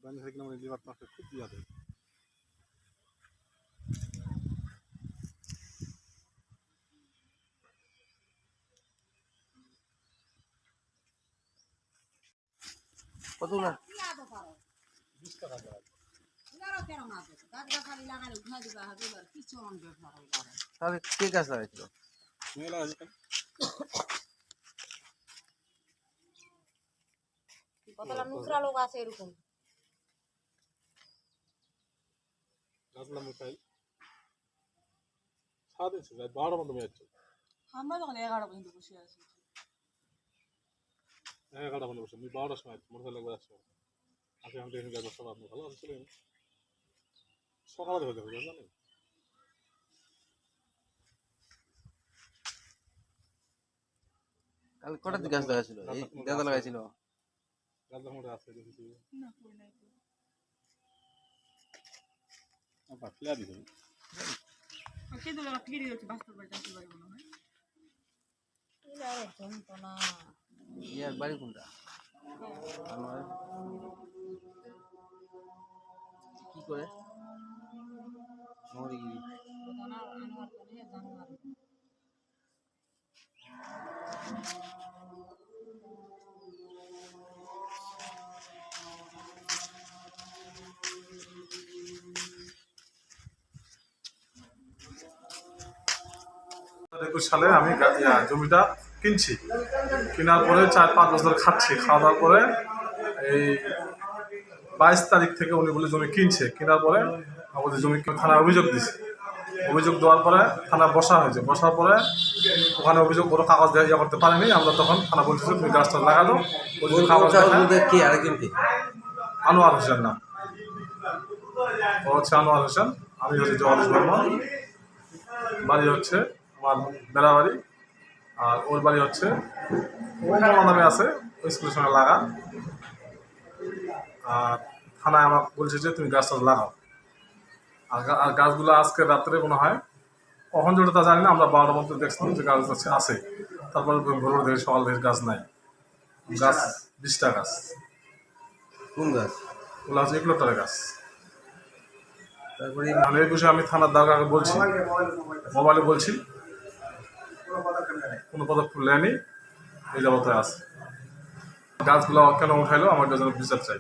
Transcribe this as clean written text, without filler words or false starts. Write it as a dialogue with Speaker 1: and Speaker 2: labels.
Speaker 1: Ben de tekrar live atmak çok iyi adı.
Speaker 2: কতগুলো?
Speaker 1: 20 টাকা দেওয়া।
Speaker 2: তাহলে কে গাছ লাগাইছিল?
Speaker 1: মেলা আছে কেন?
Speaker 3: কতলা নুসরা লোক আছে এরকম
Speaker 1: গাছলা মিঠাই সাদে ছিল 12 বন্ধ হয়ে যাচ্ছে।
Speaker 3: আমরা যখন 11 পর্যন্ত বসে আছি
Speaker 1: 11টা বন্ধ বসে 12টার সময় মোটরসাইকেল করে আসছে। আপনি আমাদের এখানে গাছ সব আপনি ভালো আছেন সকালে হয়ে যাবে জানেন
Speaker 2: কাল কটার দিকে গাছ লাগাইছিল? এই দাদা লাগাইছিল।
Speaker 1: গাছলা মোটর আছে দেখেছি
Speaker 3: না কই নাই তো
Speaker 1: আবার ফ্ল্যাট দিবেন
Speaker 3: ওকে তো ফিরে যাচ্ছে বাস্তব বাড়ি বাড়ি মনে হয় এলা যন্ত্রণা
Speaker 2: ইয়ার বাড়ি কোনটা? আমার কি করে মরিগিরি
Speaker 3: জানা আনোয়ার করে জানোয়ার
Speaker 1: সালে আমি জমিটা কিনছি কেনার পরে 4-5 বছর খাচ্ছি খাওয়া দাওয়ার পরে এই 22 তারিখ থেকে উনি বলে জমি কিনছে কেনার পরে আমাদের জমি থানায় অভিযোগ দিছে অভিযোগ দেওয়ার পরে থানা বসা হয়েছে বসার পরে ওখানে অভিযোগ কোনো কাগজ ইয়ে করতে পারেনি আমরা তখন থানা বলছি তুমি গাছটা লাগা দাও কাগজ
Speaker 2: কি আরেকজন কি?
Speaker 1: আনোয়ার হোসেন না ও হচ্ছে আনোয়ার হোসেন আমি হচ্ছে জওয়ালিস বর্মা বাড়ি হচ্ছে আমার বেলা বাড়ি আর ওর বাড়ি হচ্ছে নামে আছে ওই স্কুলের সঙ্গে লাগা আর থানায় আমাকে বলছে যে তুমি গাছটা লাগাও আর গাছগুলো আজকে রাত্রে মনে হয় কখন যেটা তা জানি না আমরা 12টার মধ্যে দেখছিলাম যে গাছ আছে তারপরে ভোর দেখে সকাল থেকে গাছ নাই গাছ 20টা গাছ
Speaker 2: কোন গাছ?
Speaker 1: ওগুলো হচ্ছে 1 লটারের গাছ
Speaker 2: তারপরে
Speaker 1: মানে এই বিষয়ে আমি থানার দারোগাকে বলছি মোবাইলে বলছি কোনো পদক্ষেপ নেয়নি এই যাবতে আছে গাছগুলো কেন উঠাইলো আমার জন্য বিচার চাই।